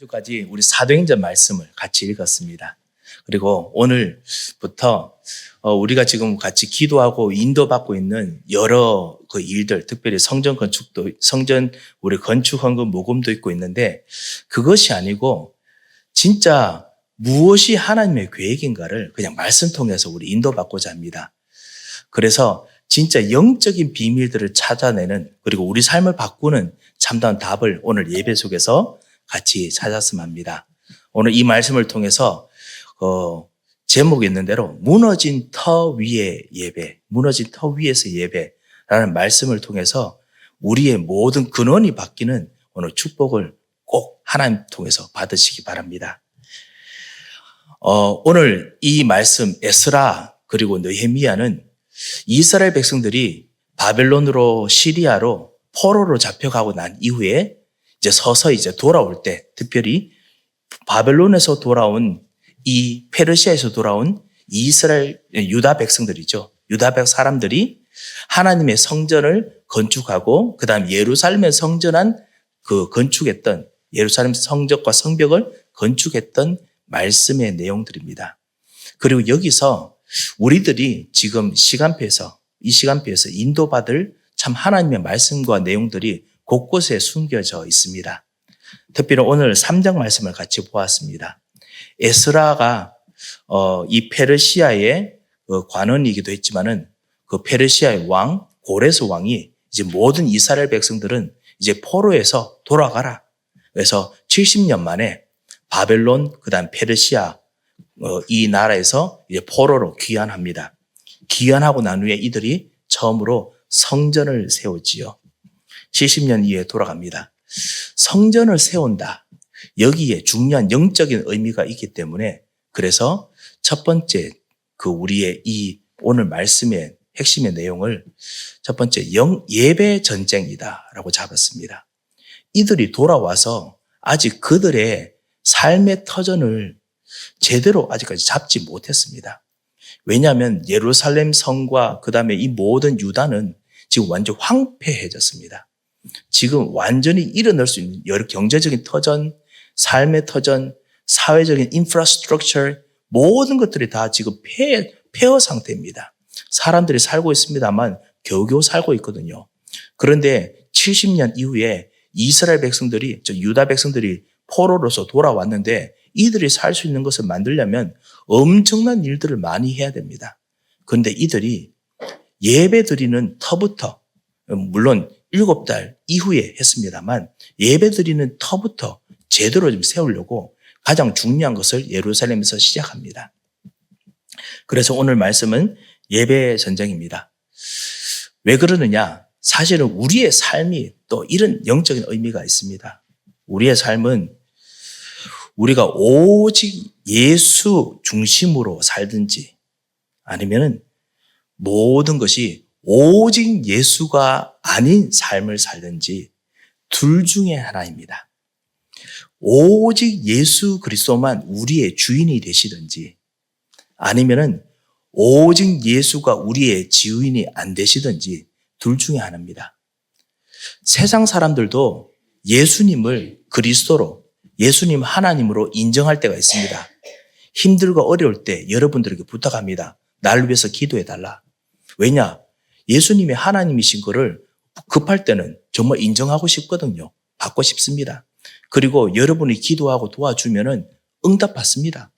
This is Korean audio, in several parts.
주까지 우리 사도행전 말씀을 같이 읽었습니다. 그리고 오늘부터 우리가 지금 같이 기도하고 인도받고 있는 여러 그 일들, 특별히 성전 건축도, 성전 우리 건축 헌금 모금도 있고 있는데 그것이 아니고 진짜 무엇이 하나님의 계획인가를 그냥 말씀 통해서 우리 인도받고자 합니다. 그래서 진짜 영적인 비밀들을 찾아내는 그리고 우리 삶을 바꾸는 참다운 답을 오늘 예배 속에서 같이 찾았으면 합니다. 오늘 이 말씀을 통해서 제목이 있는 대로 무너진 터 위의 예배, 무너진 터 위에서 예배라는 말씀을 통해서 우리의 모든 근원이 바뀌는 오늘 축복을 꼭 하나님 통해서 받으시기 바랍니다. 오늘 이 말씀 에스라 그리고 느헤미야는 이스라엘 백성들이 바벨론으로 시리아로 포로로 잡혀가고 난 이후에 이제 서서히 돌아올 때, 특별히 바벨론에서 돌아온 이 페르시아에서 돌아온 이스라엘 유다 백성들이죠. 유다 사람들이 하나님의 성전을 건축하고 그다음 예루살렘의 성전한 그 건축했던 예루살렘 성전과 성벽을 건축했던 말씀의 내용들입니다. 그리고 여기서 우리들이 지금 이 시간표에서 인도받을 참 하나님의 말씀과 내용들이 곳곳에 숨겨져 있습니다. 특별히 오늘 3장 말씀을 같이 보았습니다. 에스라가 이 페르시아의 관원이기도 했지만은 그 페르시아의 왕 고레스 왕이 이제 모든 이스라엘 백성들은 이제 포로에서 돌아가라. 그래서 70년 만에 바벨론 그다음 페르시아 이 나라에서 이제 포로로 귀환합니다. 귀환하고 난 후에 이들이 처음으로 성전을 세우지요. 70년 이후에 돌아갑니다. 성전을 세운다. 여기에 중요한 영적인 의미가 있기 때문에 그래서 첫 번째 그 우리의 이 오늘 말씀의 핵심의 내용을 첫 번째 예배 전쟁이다라고 잡았습니다. 이들이 돌아와서 아직 그들의 삶의 터전을 제대로 아직까지 잡지 못했습니다. 왜냐하면 예루살렘 성과 그다음에 이 모든 유다는 지금 완전 황폐해졌습니다. 지금 완전히 일어날 수 있는 여러 경제적인 터전, 삶의 터전, 사회적인 인프라스트럭처 모든 것들이 다 지금 폐허 상태입니다. 사람들이 살고 있습니다만 겨우겨우 살고 있거든요. 그런데 70년 이후에 이스라엘 백성들이, 유다 백성들이 포로로서 돌아왔는데 이들이 살 수 있는 것을 만들려면 엄청난 일들을 많이 해야 됩니다. 그런데 이들이 예배 드리는 터부터 물론 7달 이후에 했습니다만 예배 드리는 터부터 제대로 좀 세우려고 가장 중요한 것을 예루살렘에서 시작합니다. 그래서 오늘 말씀은 예배 전쟁입니다. 왜 그러느냐? 사실은 우리의 삶이 또 이런 영적인 의미가 있습니다. 우리의 삶은 우리가 오직 예수 중심으로 살든지 아니면은 모든 것이 오직 예수가 아닌 삶을 살든지 둘 중에 하나입니다. 오직 예수 그리스도만 우리의 주인이 되시든지 아니면은 오직 예수가 우리의 지휘인이 안 되시든지 둘 중에 하나입니다. 세상 사람들도 예수님을 그리스도로 예수님 하나님으로 인정할 때가 있습니다. 힘들고 어려울 때 여러분들에게 부탁합니다. 나를 위해서 기도해달라. 왜냐? 예수님이 하나님이신 거를 급할 때는 정말 인정하고 싶거든요. 받고 싶습니다. 그리고 여러분이 기도하고 도와주면은 응답받습니다.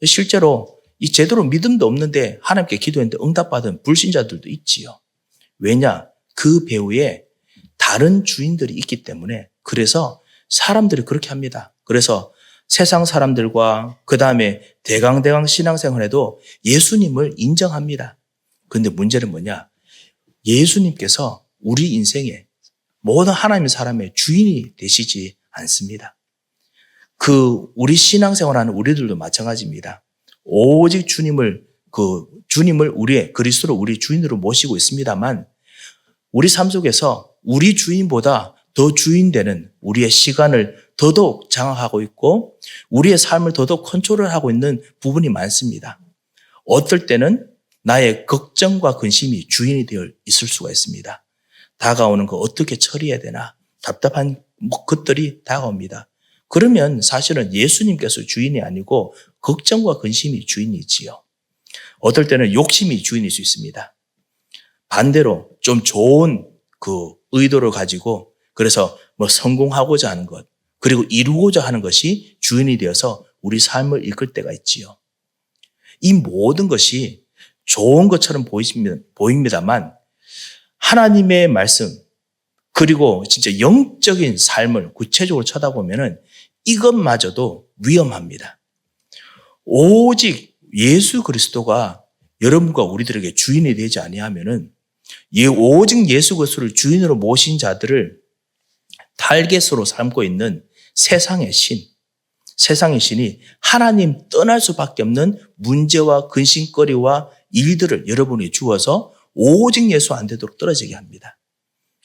실제로 이 제대로 믿음도 없는데 하나님께 기도했는데 응답받은 불신자들도 있지요. 왜냐? 그 배후에 다른 주인들이 있기 때문에 그래서 사람들이 그렇게 합니다. 그래서 세상 사람들과 그 다음에 대강대강 신앙생활에도 예수님을 인정합니다. 그런데 문제는 뭐냐? 예수님께서 우리 인생에 모든 하나님의 사람의 주인이 되시지 않습니다. 우리 신앙생활하는 우리들도 마찬가지입니다. 오직 주님을 우리의 그리스도로 우리 주인으로 모시고 있습니다만 우리 삶 속에서 우리 주인보다 더 주인 되는 우리의 시간을 더더욱 장악하고 있고 우리의 삶을 더더욱 컨트롤하고 있는 부분이 많습니다. 어떨 때는 나의 걱정과 근심이 주인이 되어 있을 수가 있습니다. 다가오는 거 어떻게 처리해야 되나 답답한 것들이 다가옵니다. 그러면 사실은 예수님께서 주인이 아니고 걱정과 근심이 주인이지요. 어떨 때는 욕심이 주인일 수 있습니다. 반대로 좀 좋은 그 의도를 가지고 그래서 뭐 성공하고자 하는 것, 그리고 이루고자 하는 것이 주인이 되어서 우리 삶을 이끌 때가 있지요. 이 모든 것이 좋은 것처럼 보입니다만 하나님의 말씀, 그리고 진짜 영적인 삶을 구체적으로 쳐다보면은 이것마저도 위험합니다. 오직 예수 그리스도가 여러분과 우리들에게 주인이 되지 아니하면은 오직 예수 그리스도를 주인으로 모신 자들을 타겟으로 삼고 있는 세상의 신이 하나님 떠날 수밖에 없는 문제와 근심거리와 일들을 여러분이 주어서 오직 예수 안 되도록 떨어지게 합니다.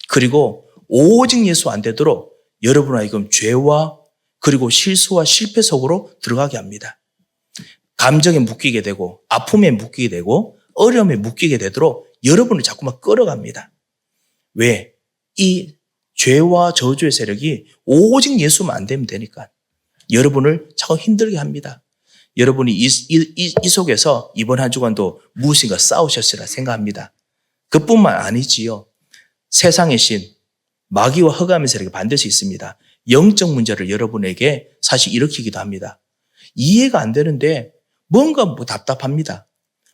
그리고 오직 예수 안 되도록 여러분 하여금 죄와 그리고 실수와 실패 속으로 들어가게 합니다. 감정에 묶이게 되고 아픔에 묶이게 되고 어려움에 묶이게 되도록 여러분을 자꾸만 끌어갑니다. 왜? 이 죄와 저주의 세력이 오직 예수만 안 되면 되니까 여러분을 자꾸 힘들게 합니다. 여러분이 이 속에서 이번 한 주간도 무엇인가 싸우셨으리라 생각합니다. 그뿐만 아니지요. 세상의 신, 마귀와 흑암의 세력이 반드시 있습니다. 영적 문제를 여러분에게 사실 일으키기도 합니다. 이해가 안 되는데 뭔가 답답합니다.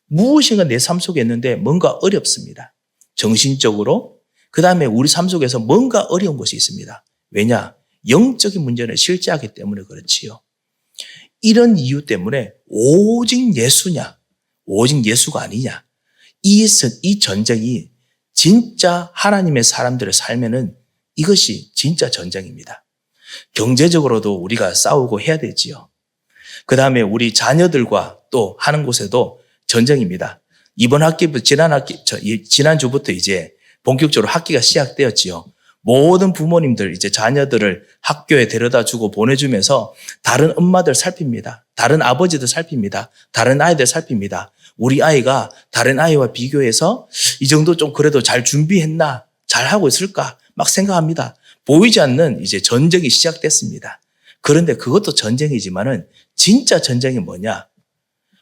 무엇인가 내 삶 속에 있는데 뭔가 어렵습니다. 정신적으로, 그 다음에 우리 삶 속에서 뭔가 어려운 것이 있습니다. 왜냐? 영적인 문제는 실제하기 때문에 그렇지요. 이런 이유 때문에 오직 예수냐, 오직 예수가 아니냐, 이 전쟁이 진짜 하나님의 사람들의 삶에는 이것이 진짜 전쟁입니다. 경제적으로도 우리가 싸우고 해야 되지요. 그 다음에 우리 자녀들과 또 하는 곳에도 전쟁입니다. 이번 학기부터 지난주부터 이제 본격적으로 학기가 시작되었지요. 모든 부모님들 이제 자녀들을 학교에 데려다 주고 보내주면서 다른 엄마들 살핍니다. 다른 아버지들 살핍니다. 다른 아이들 살핍니다. 우리 아이가 다른 아이와 비교해서 이 정도 좀 그래도 잘 준비했나? 잘 하고 있을까? 막 생각합니다. 보이지 않는 이제 전쟁이 시작됐습니다. 그런데 그것도 전쟁이지만은 진짜 전쟁이 뭐냐?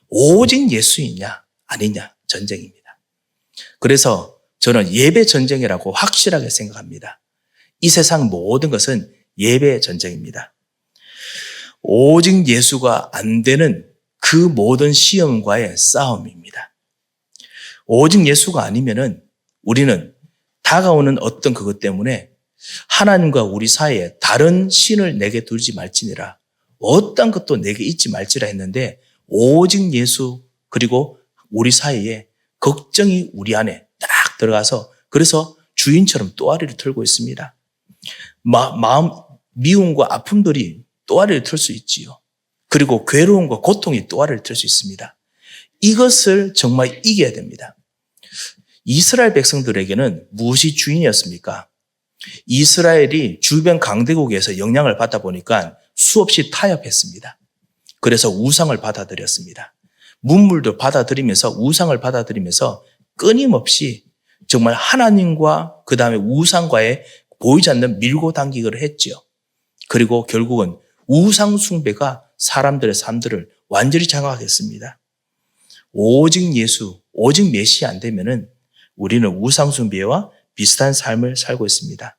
오직 예수이냐? 아니냐? 전쟁입니다. 그래서 저는 예배 전쟁이라고 확실하게 생각합니다. 이 세상 모든 것은 예배 전쟁입니다. 오직 예수가 안 되는 그 모든 시험과의 싸움입니다. 오직 예수가 아니면은 우리는 다가오는 어떤 그것 때문에 하나님과 우리 사이에 다른 신을 내게 두지 말지니라, 어떤 것도 내게 잊지 말지라 했는데 오직 예수 그리고 우리 사이에 걱정이 우리 안에 딱 들어가서 그래서 주인처럼 또아리를 틀고 있습니다. 마음 미움과 아픔들이 또아리를 틀 수 있지요. 그리고 괴로움과 고통이 또아리를 틀 수 있습니다. 이것을 정말 이겨야 됩니다. 이스라엘 백성들에게는 무엇이 주인이었습니까? 이스라엘이 주변 강대국에서 영향을 받다 보니까 수없이 타협했습니다. 그래서 우상을 받아들였습니다. 문물도 받아들이면서 우상을 받아들이면서 끊임없이 정말 하나님과 그 다음에 우상과의 보이지 않는 밀고 당기기를 했지요. 그리고 결국은 우상 숭배가 사람들의 삶들을 완전히 장악했습니다. 오직 예수, 오직 메시아 안 되면은 우리는 우상 숭배와 비슷한 삶을 살고 있습니다.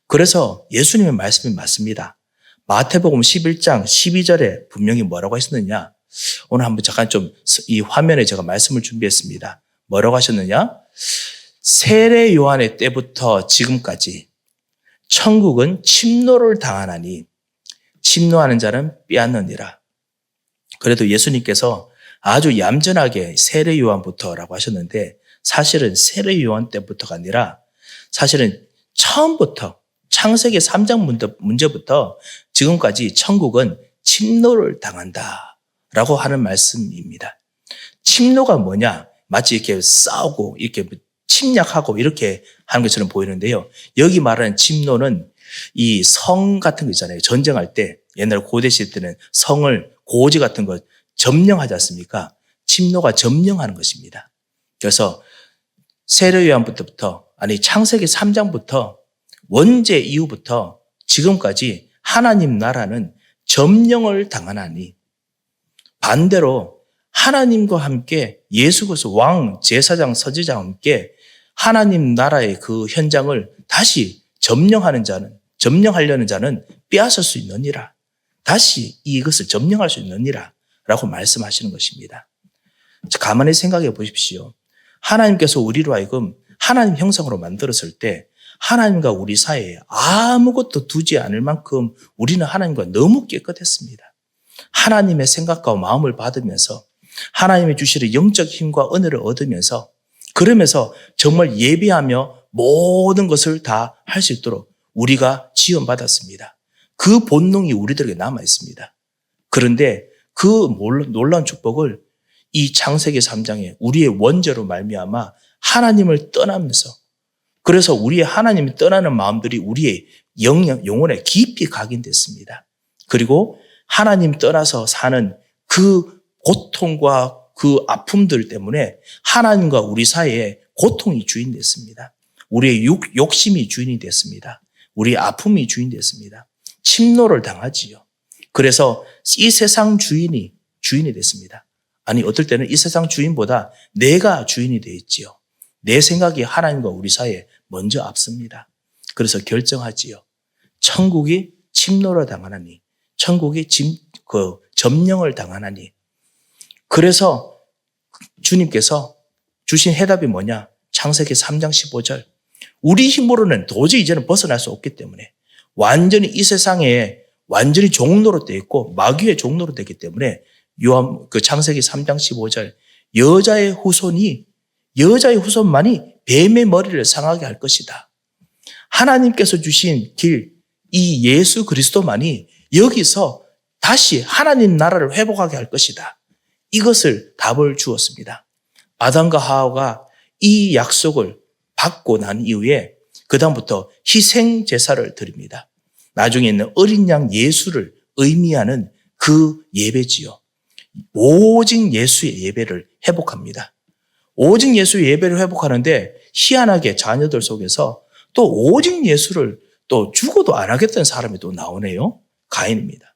그래서 예수님의 말씀이 맞습니다. 마태복음 11장 12절에 분명히 뭐라고 하셨느냐? 오늘 한번 잠깐 좀 이 화면에 제가 말씀을 준비했습니다. 뭐라고 하셨느냐? 세례 요한의 때부터 지금까지 천국은 침노를 당하나니 침노하는 자는 빼앗느니라. 그래도 예수님께서 아주 얌전하게 세례 요한부터라고 하셨는데 사실은 세례 요한 때부터가 아니라 사실은 처음부터 창세기 3장 문제부터 지금까지 천국은 침노를 당한다라고 하는 말씀입니다. 침노가 뭐냐? 마치 이렇게 싸우고 이렇게 침략하고 이렇게 하는 것처럼 보이는데요. 여기 말하는 침노는 이 성 같은 거 있잖아요. 전쟁할 때 옛날 고대 시대 때는 성을 고지 같은 거 점령하지 않습니까? 침노가 점령하는 것입니다. 그래서 세례 요한부터 아니 창세기 3장부터 원죄 이후부터 지금까지 하나님 나라는 점령을 당하나니 반대로 하나님과 함께 예수 그리스도 왕, 제사장, 선지자와 함께 하나님 나라의 그 현장을 다시 점령하려는 자는 빼앗을 수 있느니라. 다시 이것을 점령할 수 있느니라 라고 말씀하시는 것입니다. 가만히 생각해 보십시오. 하나님께서 우리로 하여금 하나님 형상으로 만들었을 때 하나님과 우리 사이에 아무것도 두지 않을 만큼 우리는 하나님과 너무 깨끗했습니다. 하나님의 생각과 마음을 받으면서 하나님이 주시는 영적 힘과 은혜를 얻으면서 그러면서 정말 예배하며 모든 것을 다 할 수 있도록 우리가 지원받았습니다. 그 본능이 우리들에게 남아 있습니다. 그런데 그 놀라운 축복을 이 창세기 3장에 우리의 원죄로 말미암아 하나님을 떠나면서 그래서 우리의 하나님이 떠나는 마음들이 우리의 영혼에 깊이 각인됐습니다. 그리고 하나님 떠나서 사는 그 고통과 그 아픔들 때문에 하나님과 우리 사이에 고통이 주인 됐습니다. 우리의 욕심이 주인이 됐습니다. 우리의 아픔이 주인 됐습니다. 침노를 당하지요. 그래서 이 세상 주인이 됐습니다. 아니 어떨 때는 이 세상 주인보다 내가 주인이 되었지요. 내 생각이 하나님과 우리 사이에 먼저 앞섭니다. 그래서 결정하지요. 천국이 침노를 당하나니 천국이 점령을 당하나니 그래서 주님께서 주신 해답이 뭐냐? 창세기 3장 15절. 우리 힘으로는 도저히 이제는 벗어날 수 없기 때문에 완전히 이 세상에 완전히 종노릇되어 있고 마귀의 종노릇 되기 때문에 창세기 3장 15절 여자의 후손만이 뱀의 머리를 상하게 할 것이다. 하나님께서 주신 길, 이 예수 그리스도만이 여기서 다시 하나님 나라를 회복하게 할 것이다. 이것을 답을 주었습니다. 아담과 하와가 이 약속을 받고 난 이후에 그 다음부터 희생 제사를 드립니다. 나중에 있는 어린 양 예수를 의미하는 그 예배지요. 오직 예수의 예배를 회복합니다. 오직 예수의 예배를 회복하는데 희한하게 자녀들 속에서 또 오직 예수를 또 죽어도 안 하겠다는 사람이 또 나오네요. 가인입니다.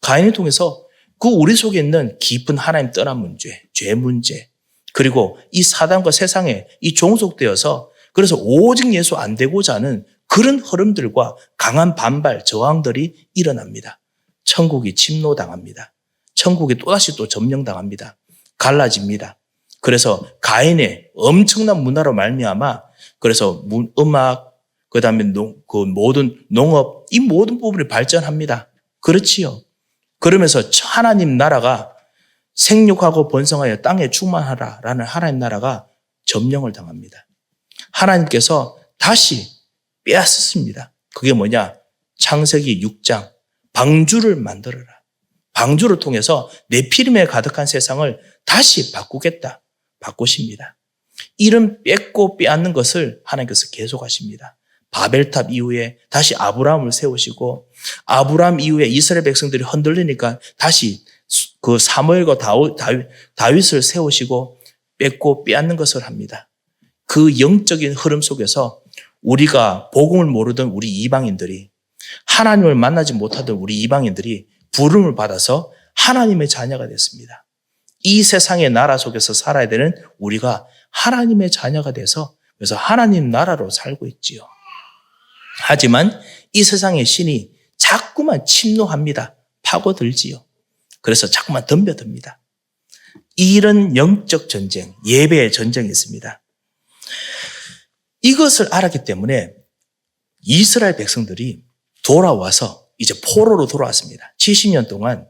가인을 통해서 그 우리 속에 있는 깊은 하나님 떠난 문제, 죄 문제, 그리고 이 사단과 세상에 이 종속되어서 그래서 오직 예수 안 되고자 하는 그런 흐름들과 강한 반발, 저항들이 일어납니다. 천국이 침노당합니다. 천국이 또다시 또 점령당합니다. 갈라집니다. 그래서 가인의 엄청난 문화로 말미암아 그래서 음악, 그 다음에 그 모든 농업, 이 모든 부분이 발전합니다. 그렇지요. 그러면서 하나님 나라가 생육하고 번성하여 땅에 충만하라라는 하나님 나라가 점령을 당합니다. 하나님께서 다시 빼앗습니다. 그게 뭐냐? 창세기 6장 방주를 만들어라. 방주를 통해서 네피림에 가득한 세상을 다시 바꾸십니다. 이런 뺏고 빼앗는 것을 하나님께서 계속하십니다. 바벨탑 이후에 다시 아브라함을 세우시고 아브라함 이후에 이스라엘 백성들이 흔들리니까 다시 그 사무엘과 다윗을 세우시고 뺏고 빼앗는 것을 합니다. 그 영적인 흐름 속에서 우리가 복음을 모르던 우리 이방인들이 하나님을 만나지 못하던 우리 이방인들이 부름을 받아서 하나님의 자녀가 됐습니다. 이 세상의 나라 속에서 살아야 되는 우리가 하나님의 자녀가 돼서 그래서 하나님 나라로 살고 있지요. 하지만 이 세상의 신이 자꾸만 침노합니다. 파고들지요. 그래서 자꾸만 덤벼듭니다. 이런 영적 전쟁, 예배의 전쟁이 있습니다. 이것을 알았기 때문에 이스라엘 백성들이 돌아와서 이제 포로로 돌아왔습니다. 70년 동안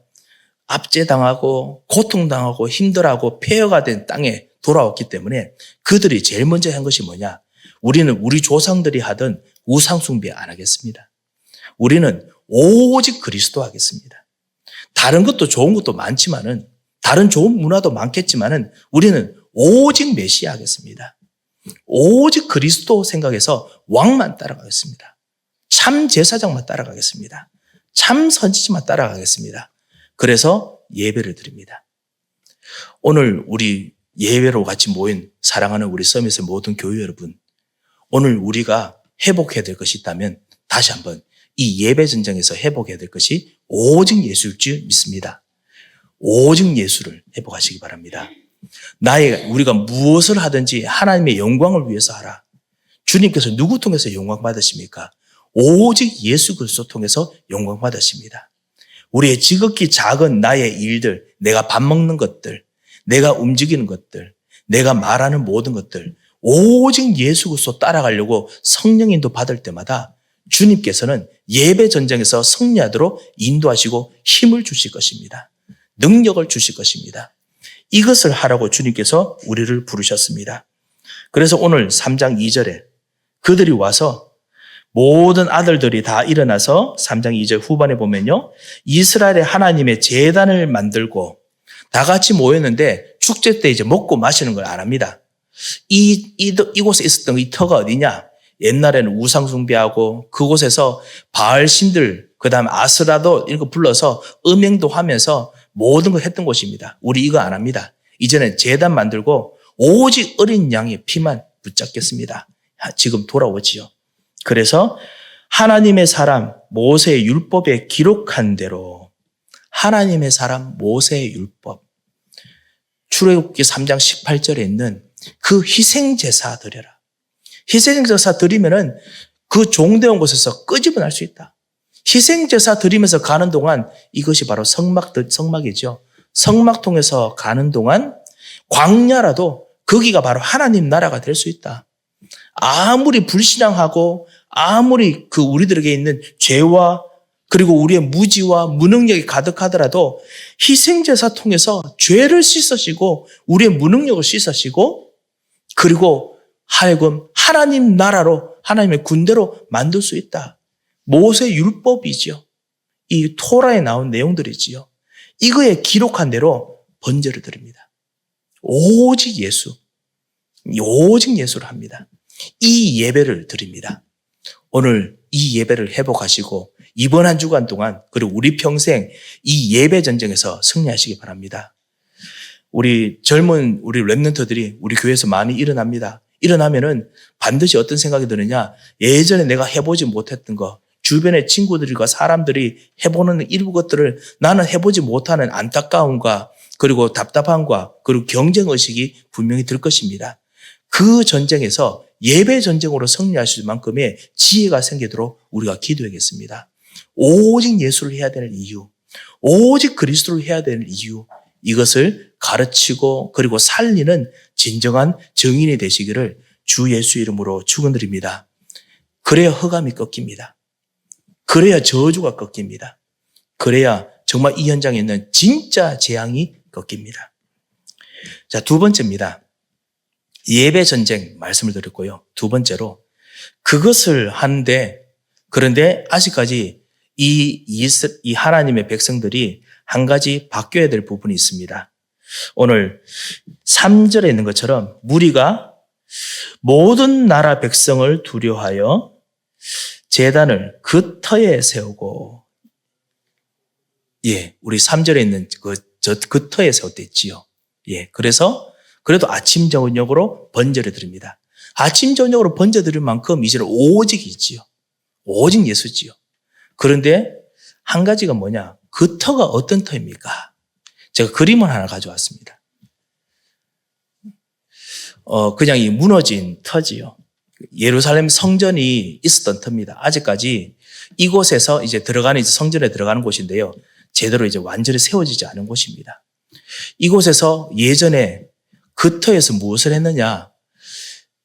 압제당하고 고통당하고 힘들어하고 폐허가 된 땅에 돌아왔기 때문에 그들이 제일 먼저 한 것이 뭐냐? 우리는 우리 조상들이 하던 우상숭배 안 하겠습니다. 우리는 오직 그리스도 하겠습니다. 다른 것도 좋은 것도 많지만은 다른 좋은 문화도 많겠지만은 우리는 오직 메시아 하겠습니다. 오직 그리스도 생각해서 왕만 따라가겠습니다. 참 제사장만 따라가겠습니다. 참 선지자만 따라가겠습니다. 그래서 예배를 드립니다. 오늘 우리 예배로 같이 모인 사랑하는 우리 서밋의 모든 교회 여러분, 오늘 우리가 회복해야 될 것이 있다면 다시 한번 이 예배 전쟁에서 회복해야 될 것이 오직 예수일 줄 믿습니다. 오직 예수를 회복하시기 바랍니다. 우리가 무엇을 하든지 하나님의 영광을 위해서 하라. 주님께서 누구 통해서 영광 받으십니까? 오직 예수 그리스도 통해서 영광 받으십니다. 우리의 지극히 작은 나의 일들, 내가 밥 먹는 것들, 내가 움직이는 것들, 내가 말하는 모든 것들, 오직 예수 그리스도 따라가려고 성령인도 받을 때마다 주님께서는 예배 전쟁에서 승리하도록 인도하시고 힘을 주실 것입니다. 능력을 주실 것입니다. 이것을 하라고 주님께서 우리를 부르셨습니다. 그래서 오늘 3장 2절에 그들이 와서 모든 아들들이 다 일어나서 3장 2절 후반에 보면요. 이스라엘의 하나님의 제단을 만들고 다 같이 모였는데 축제 때 이제 먹고 마시는 걸 안 합니다. 이곳에 있었던 이 터가 어디냐? 옛날에는 우상 숭배하고 그곳에서 바알 신들, 그 다음 아스라도 이런 거 불러서 음행도 하면서 모든 걸 했던 곳입니다. 우리 이거 안 합니다. 이제는 제단 만들고 오직 어린 양의 피만 붙잡겠습니다. 지금 돌아오지요. 그래서 하나님의 사람 모세의 율법에 기록한 대로 하나님의 사람 모세의 율법 출애굽기 3장 18절에 있는 그 희생제사 드려라. 희생제사 드리면은 그 종되온 곳에서 끄집어날 수 있다. 희생제사 드리면서 가는 동안 이것이 바로 성막이죠. 성막 통해서 가는 동안 광야라도 거기가 바로 하나님 나라가 될 수 있다. 아무리 불신앙하고 아무리 그 우리들에게 있는 죄와 그리고 우리의 무지와 무능력이 가득하더라도 희생제사 통해서 죄를 씻으시고 우리의 무능력을 씻으시고 그리고 하여금 하나님 나라로 하나님의 군대로 만들 수 있다. 모세 율법이지요. 이 토라에 나온 내용들이지요. 이거에 기록한 대로 번제를 드립니다. 오직 예수, 오직 예수를 합니다. 이 예배를 드립니다. 오늘 이 예배를 회복하시고 이번 한 주간 동안 그리고 우리 평생 이 예배 전쟁에서 승리하시기 바랍니다. 우리 젊은 우리 랩런트들이 우리 교회에서 많이 일어납니다. 일어나면은 반드시 어떤 생각이 드느냐? 예전에 내가 해보지 못했던 거, 주변의 친구들과 사람들이 해보는 일부 것들을 나는 해보지 못하는 안타까움과 그리고 답답함과 그리고 경쟁의식이 분명히 들 것입니다. 그 전쟁에서 예배 전쟁으로 승리하실 만큼의 지혜가 생기도록 우리가 기도하겠습니다. 오직 예수를 해야 되는 이유, 오직 그리스도를 해야 되는 이유, 이것을 가르치고 그리고 살리는 진정한 증인이 되시기를 주 예수 이름으로 축원드립니다. 그래야 흑암이 꺾입니다. 그래야 저주가 꺾입니다. 그래야 정말 이 현장에 있는 진짜 재앙이 꺾입니다. 자, 두 번째입니다. 예배 전쟁 말씀을 드렸고요. 두 번째로 그것을 하는데 그런데 아직까지 이 하나님의 백성들이 한 가지 바뀌어야 될 부분이 있습니다. 오늘 3절에 있는 것처럼 무리가 모든 나라 백성을 두려워하여 제단을 그 터에 세우고 우리 3절에 있는 그 터에 세웠댔지요. 그래서 그래도 아침 저녁으로 번제를 드립니다. 아침 저녁으로 번제 드릴 만큼 이제는 오직이지요. 오직 예수지요. 그런데 한 가지가 뭐냐? 그 터가 어떤 터입니까? 제가 그림을 하나 가져왔습니다. 그냥 이 무너진 터지요. 예루살렘 성전이 있었던 터입니다. 아직까지 이곳에서 이제 성전에 들어가는 곳인데요. 제대로 이제 완전히 세워지지 않은 곳입니다. 이곳에서 예전에 그 터에서 무엇을 했느냐?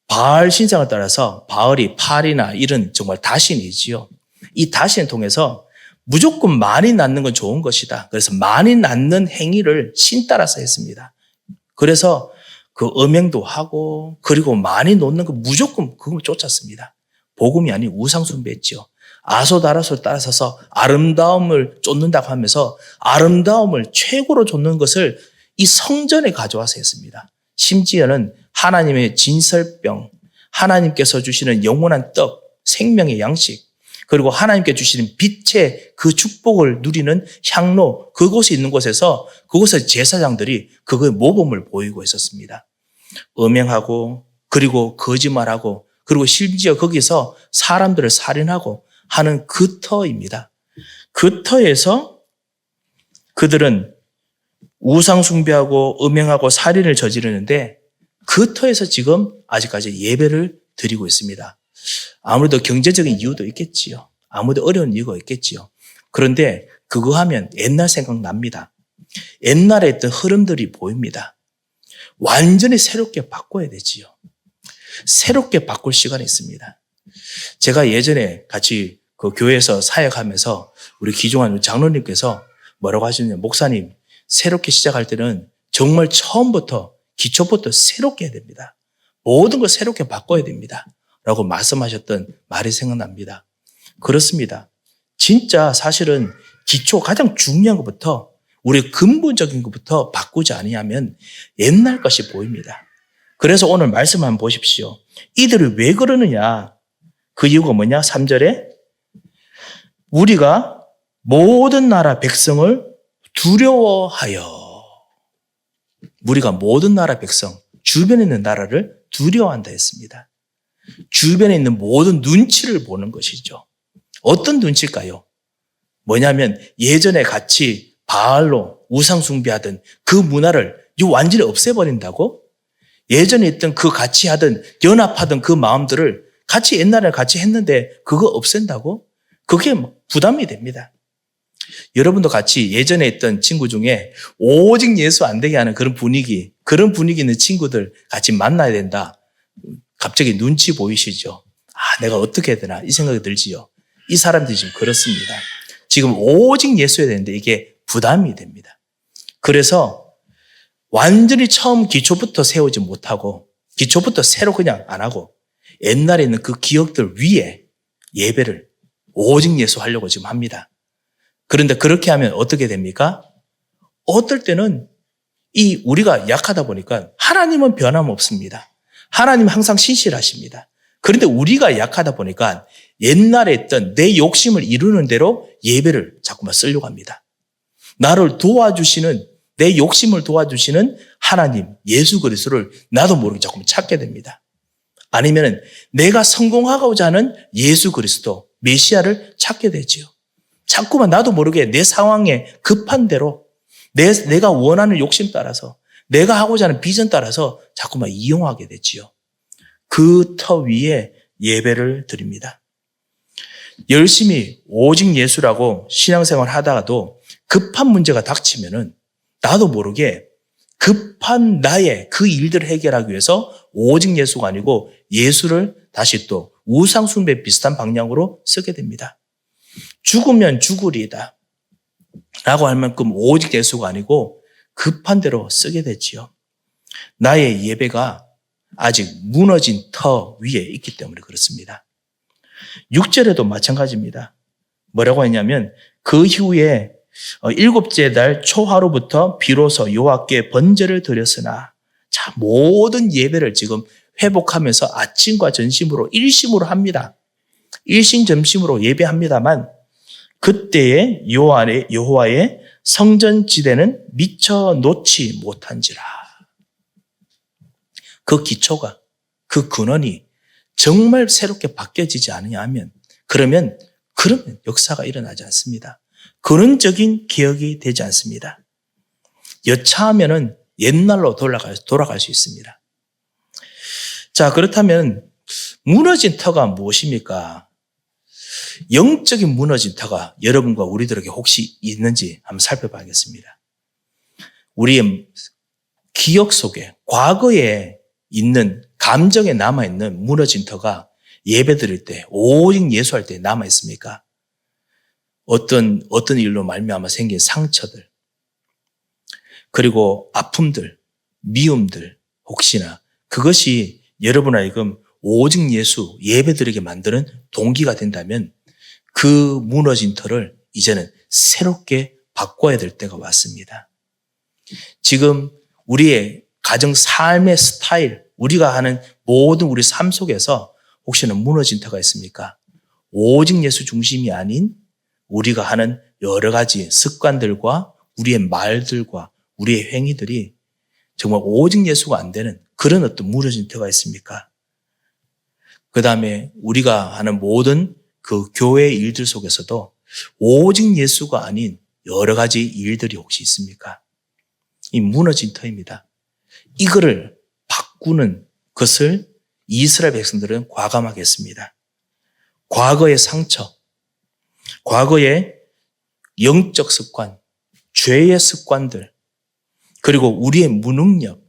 바알 신상을 따라서 바알이 팔이나 이런 정말 다신이지요. 이 다신을 통해서 무조건 많이 낳는 건 좋은 것이다. 그래서 많이 낳는 행위를 신 따라서 했습니다. 그래서 그 음행도 하고 그리고 많이 놓는 거 무조건 그걸 쫓았습니다. 복음이 아닌 우상 숭배했죠. 아소다라소를 따라서서 아름다움을 쫓는다고 하면서 아름다움을 최고로 쫓는 것을 이 성전에 가져와서 했습니다. 심지어는 하나님의 진설병, 하나님께서 주시는 영원한 떡, 생명의 양식, 그리고 하나님께 주시는 빛의 그 축복을 누리는 향로, 그곳이 있는 곳에서 그곳의 제사장들이 그거의 모범을 보이고 있었습니다. 음행하고 그리고 거짓말하고 그리고 심지어 거기서 사람들을 살인하고 하는 그 터입니다. 그 터에서 그들은 우상 숭배하고 음행하고 살인을 저지르는데 그 터에서 지금 아직까지 예배를 드리고 있습니다. 아무래도 경제적인 이유도 있겠지요. 아무래도 어려운 이유가 있겠지요. 그런데 그거 하면 옛날 생각납니다. 옛날에 있던 흐름들이 보입니다. 완전히 새롭게 바꿔야 되지요. 새롭게 바꿀 시간이 있습니다. 제가 예전에 같이 그 교회에서 사역하면서 우리 기종한 장로님께서 뭐라고 하시느냐, 목사님, 새롭게 시작할 때는 정말 처음부터 기초부터 새롭게 해야 됩니다. 모든 걸 새롭게 바꿔야 됩니다. 라고 말씀하셨던 말이 생각납니다. 그렇습니다. 진짜 사실은 기초 가장 중요한 것부터 우리 근본적인 것부터 바꾸지 아니하면 옛날 것이 보입니다. 그래서 오늘 말씀 한번 보십시오. 이들이 왜 그러느냐? 그 이유가 뭐냐? 3절에 우리가 모든 나라 백성을 두려워하여, 우리가 모든 나라 백성, 주변에 있는 나라를 두려워한다 했습니다. 주변에 있는 모든 눈치를 보는 것이죠. 어떤 눈치일까요? 뭐냐면 예전에 같이 바알로 우상 숭배하던 그 문화를 완전히 없애버린다고? 예전에 있던 그 같이 하던 연합하던 그 마음들을 같이 옛날에 같이 했는데 그거 없앤다고? 그게 부담이 됩니다. 여러분도 같이 예전에 있던 친구 중에 오직 예수 안 되게 하는 그런 분위기 있는 친구들 같이 만나야 된다. 갑자기 눈치 보이시죠? 아, 내가 어떻게 해야 되나? 이 생각이 들지요. 이 사람들이 지금 그렇습니다. 지금 오직 예수 해야 되는데 이게 부담이 됩니다. 그래서 완전히 처음 기초부터 세우지 못하고 기초부터 새로 그냥 안 하고 옛날에 있는 그 기억들 위에 예배를 오직 예수 하려고 지금 합니다. 그런데 그렇게 하면 어떻게 됩니까? 어떨 때는 우리가 약하다 보니까 하나님은 변함없습니다. 하나님은 항상 신실하십니다. 그런데 우리가 약하다 보니까 옛날에 있던 내 욕심을 이루는 대로 예배를 자꾸만 쓰려고 합니다. 나를 도와주시는, 내 욕심을 도와주시는 하나님, 예수 그리스도를 나도 모르게 자꾸만 찾게 됩니다. 아니면 내가 성공하고자 하는 예수 그리스도, 메시아를 찾게 되지요. 자꾸만 나도 모르게 내 상황에 급한 대로 내가 원하는 욕심 따라서 내가 하고자 하는 비전 따라서 자꾸만 이용하게 되지요. 그 터 위에 예배를 드립니다. 열심히 오직 예수라고 신앙생활 하다가도 급한 문제가 닥치면은 나도 모르게 급한 나의 그 일들을 해결하기 위해서 오직 예수가 아니고 예수를 다시 또 우상숭배 비슷한 방향으로 쓰게 됩니다. 죽으면 죽으리이다 라고 할 만큼 오직 예수가 아니고 급한 대로 쓰게 되지요. 나의 예배가 아직 무너진 터 위에 있기 때문에 그렇습니다. 6절에도 마찬가지입니다. 뭐라고 했냐면 그 이후에 7째 날 초하루부터 비로소 여호와께 번제를 드렸으나, 자, 모든 예배를 지금 회복하면서 아침과 전심으로 일심으로 합니다. 일심전심으로 예배합니다만 그때의 여호와의 성전지대는 미처 놓지 못한지라. 그 기초가, 그 근원이 정말 새롭게 바뀌어지지 않으면 그러면 역사가 일어나지 않습니다. 근원적인 기억이 되지 않습니다. 여차하면은 옛날로 돌아갈 수 있습니다. 자, 그렇다면 무너진 터가 무엇입니까? 영적인 무너진 터가 여러분과 우리들에게 혹시 있는지 한번 살펴봐야겠습니다. 우리의 기억 속에, 과거에 있는 감정에 남아있는 무너진 터가 예배 드릴 때, 오직 예수할 때 남아있습니까? 어떤 일로 말미암아 생긴 상처들, 그리고 아픔들, 미움들, 혹시나 그것이 여러분 하여금 오직 예수 예배 드리게 만드는 동기가 된다면 그 무너진 터를 이제는 새롭게 바꿔야 될 때가 왔습니다. 지금 우리의 가정 삶의 스타일, 우리가 하는 모든 우리 삶 속에서 혹시나 무너진 터가 있습니까? 오직 예수 중심이 아닌 우리가 하는 여러 가지 습관들과 우리의 말들과 우리의 행위들이 정말 오직 예수가 안 되는 그런 어떤 무너진 터가 있습니까? 그 다음에 우리가 하는 모든 그 교회의 일들 속에서도 오직 예수가 아닌 여러 가지 일들이 혹시 있습니까? 이 무너진 터입니다. 이거를 바꾸는 것을 이스라엘 백성들은 과감하게 했습니다. 과거의 상처, 과거의 영적 습관, 죄의 습관들, 그리고 우리의 무능력,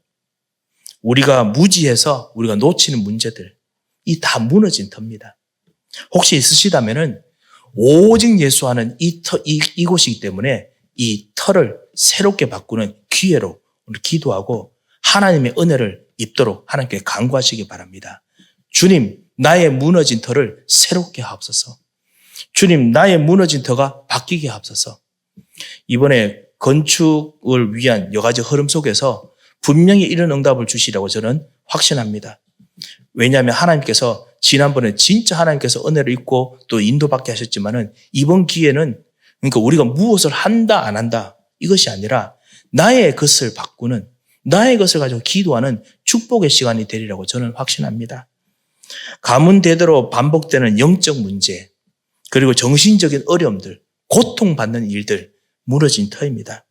우리가 무지해서 우리가 놓치는 문제들, 이 다 무너진 터입니다. 혹시 있으시다면은 오직 예수하는 이곳이기 때문에 이 터를 새롭게 바꾸는 기회로 오늘 기도하고 하나님의 은혜를 입도록 하나님께 간구하시기 바랍니다. 주님, 나의 무너진 터를 새롭게 하옵소서. 주님, 나의 무너진 터가 바뀌게 하옵소서. 이번에 건축을 위한 여러 가지 흐름 속에서 분명히 이런 응답을 주시라고 저는 확신합니다. 왜냐하면 하나님께서 지난번에 진짜 하나님께서 은혜를 입고 또 인도받게 하셨지만은 이번 기회는 그러니까 우리가 무엇을 한다 안 한다 이것이 아니라 나의 것을 바꾸는 나의 것을 가지고 기도하는 축복의 시간이 되리라고 저는 확신합니다. 가문대대로 반복되는 영적 문제 그리고 정신적인 어려움들 고통받는 일들 무너진 터입니다.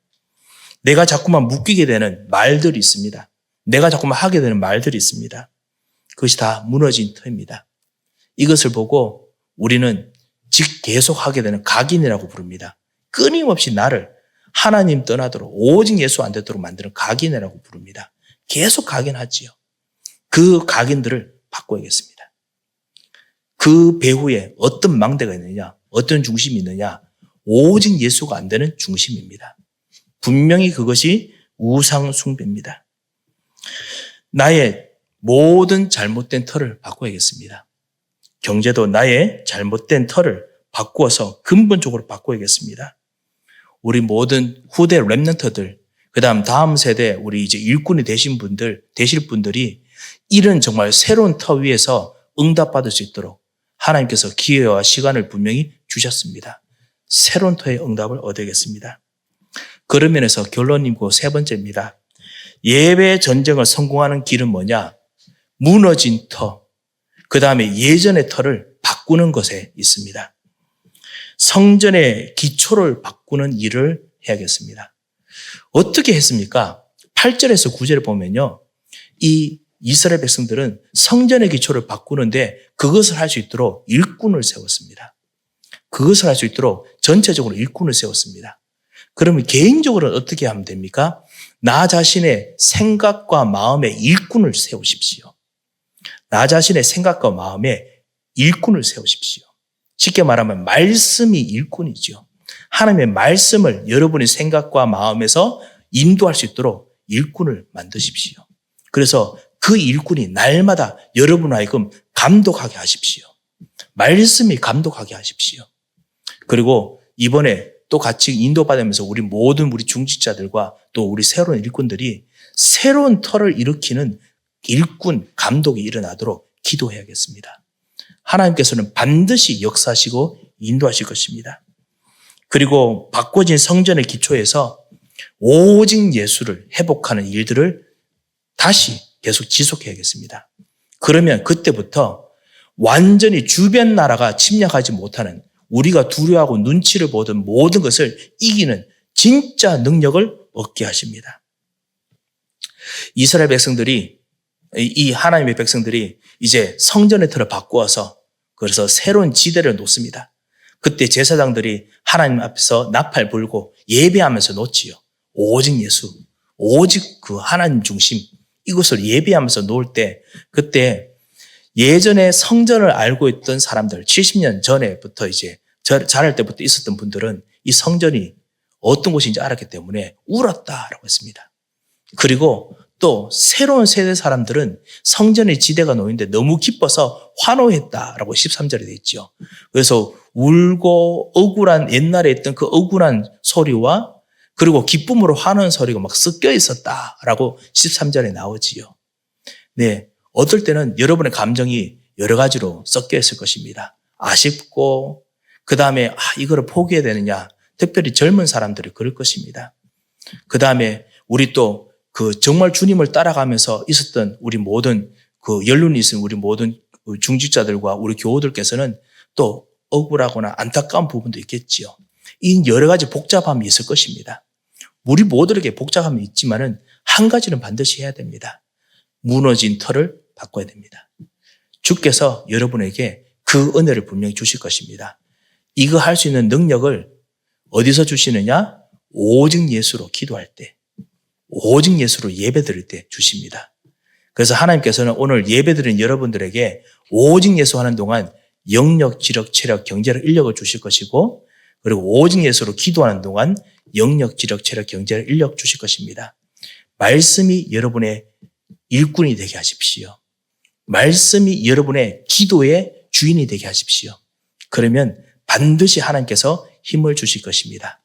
내가 자꾸만 묶이게 되는 말들이 있습니다. 내가 자꾸만 하게 되는 말들이 있습니다. 그것이 다 무너진 터입니다. 이것을 보고 우리는 계속 하게 되는 각인이라고 부릅니다. 끊임없이 나를 하나님 떠나도록 오직 예수 안 되도록 만드는 각인이라고 부릅니다. 계속 각인하지요. 그 각인들을 바꿔야겠습니다. 그 배후에 어떤 망대가 있느냐, 어떤 중심이 있느냐, 오직 예수가 안 되는 중심입니다. 분명히 그것이 우상 숭배입니다. 나의 모든 잘못된 터를 바꿔야겠습니다. 경제도 나의 잘못된 터를 바꾸어서 근본적으로 바꿔야겠습니다. 우리 모든 후대 렘넌트들, 다음 세대 우리 이제 일꾼이 되실 분들이 이런 정말 새로운 터 위에서 응답받을 수 있도록 하나님께서 기회와 시간을 분명히 주셨습니다. 새로운 터의 응답을 얻어야겠습니다. 그런 면에서 결론이고 세 번째입니다. 예배 전쟁을 성공하는 길은 뭐냐? 무너진 터, 그 다음에 예전의 터를 바꾸는 것에 있습니다. 성전의 기초를 바꾸는 일을 해야겠습니다. 어떻게 했습니까? 8절에서 9절을 보면요. 이 이스라엘 백성들은 성전의 기초를 바꾸는데 그것을 할 수 있도록 일꾼을 세웠습니다. 그것을 할 수 있도록 전체적으로 일꾼을 세웠습니다. 그러면 개인적으로는 어떻게 하면 됩니까? 나 자신의 생각과 마음에 일꾼을 세우십시오. 나 자신의 생각과 마음에 일꾼을 세우십시오. 쉽게 말하면 말씀이 일꾼이죠. 하나님의 말씀을 여러분의 생각과 마음에서 인도할 수 있도록 일꾼을 만드십시오. 그래서 그 일꾼이 날마다 여러분 하여금 감독하게 하십시오. 말씀이 감독하게 하십시오. 그리고 이번에 또 같이 인도받으면서 우리 중직자들과 또 우리 새로운 일꾼들이 새로운 터를 일으키는 일꾼 감독이 일어나도록 기도해야겠습니다. 하나님께서는 반드시 역사하시고 인도하실 것입니다. 그리고 바꿔진 성전의 기초에서 오직 예수를 회복하는 일들을 다시 계속 지속해야겠습니다. 그러면 그때부터 완전히 주변 나라가 침략하지 못하는 우리가 두려워하고 눈치를 보던 모든 것을 이기는 진짜 능력을 얻게 하십니다. 이스라엘 백성들이 이 하나님의 백성들이 이제 성전의 틀을 바꾸어서 그래서 새로운 지대를 놓습니다. 그때 제사장들이 하나님 앞에서 나팔 불고 예배하면서 놓지요. 오직 예수, 오직 그 하나님 중심 이것을 예배하면서 놓을 때 그때 예전에 성전을 알고 있던 사람들 70년 전에부터 이제 자랄 때부터 있었던 분들은 이 성전이 어떤 곳인지 알았기 때문에 울었다라고 했습니다. 그리고 또 새로운 세대 사람들은 성전의 지대가 놓이는데 너무 기뻐서 환호했다라고 13절에 되어 있죠. 그래서 울고 억울한 옛날에 했던 그 억울한 소리와 그리고 기쁨으로 환호하는 소리가 막 섞여 있었다라고 13절에 나오지요. 네, 어떨 때는 여러분의 감정이 여러 가지로 섞여 있을 것입니다. 아쉽고 그 다음에 이거를 포기해야 되느냐. 특별히 젊은 사람들이 그럴 것입니다. 그 다음에 우리 또 그 정말 주님을 따라가면서 있었던 우리 모든 그 연륜이 있은 우리 모든 중직자들과 우리 교우들께서는 또 억울하거나 안타까운 부분도 있겠지요. 이 여러 가지 복잡함이 있을 것입니다. 우리 모두에게 복잡함이 있지만은 한 가지는 반드시 해야 됩니다. 무너진 터를 바꿔야 됩니다. 주께서 여러분에게 그 은혜를 분명히 주실 것입니다. 이거 할 수 있는 능력을 어디서 주시느냐? 오직 예수로 기도할 때, 오직 예수로 예배드릴 때 주십니다. 그래서 하나님께서는 오늘 예배드린 여러분들에게 오직 예수 하는 동안 영력, 지력, 체력, 경제력, 인력을 주실 것이고, 그리고 오직 예수로 기도하는 동안 영력, 지력, 체력, 경제력, 인력 주실 것입니다. 말씀이 여러분의 일꾼이 되게 하십시오. 말씀이 여러분의 기도의 주인이 되게 하십시오. 그러면 반드시 하나님께서 힘을 주실 것입니다.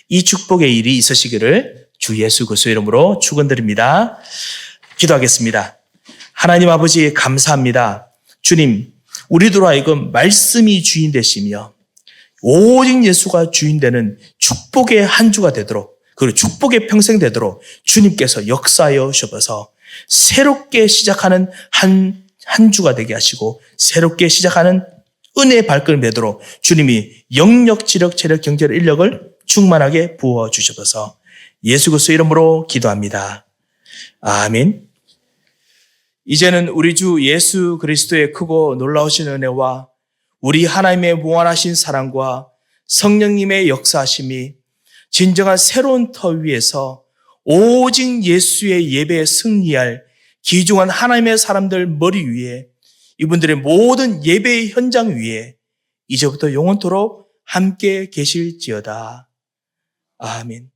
이 축복의 일이 있으시기를 주 예수 그리스도의 이름으로 축원드립니다. 기도하겠습니다. 하나님 아버지 감사합니다. 주님, 우리들로 하여금 말씀이 주인 되시며 오직 예수가 주인 되는 축복의 한 주가 되도록, 그리고 축복의 평생 되도록 주님께서 역사하여 주셔서 새롭게 시작하는 한 주가 되게 하시고 새롭게 시작하는 은혜의 발걸음 되도록 주님이 영력, 지력, 체력, 경제력, 인력을 충만하게 부어주셔서 예수 그리스도의 이름으로 기도합니다. 아멘. 이제는 우리 주 예수 그리스도의 크고 놀라우신 은혜와 우리 하나님의 무한하신 사랑과 성령님의 역사하심이 진정한 새로운 터 위에서 오직 예수의 예배에 승리할 귀중한 하나님의 사람들 머리 위에, 이분들의 모든 예배의 현장 위에 이제부터 영원토록 함께 계실지어다. 아멘.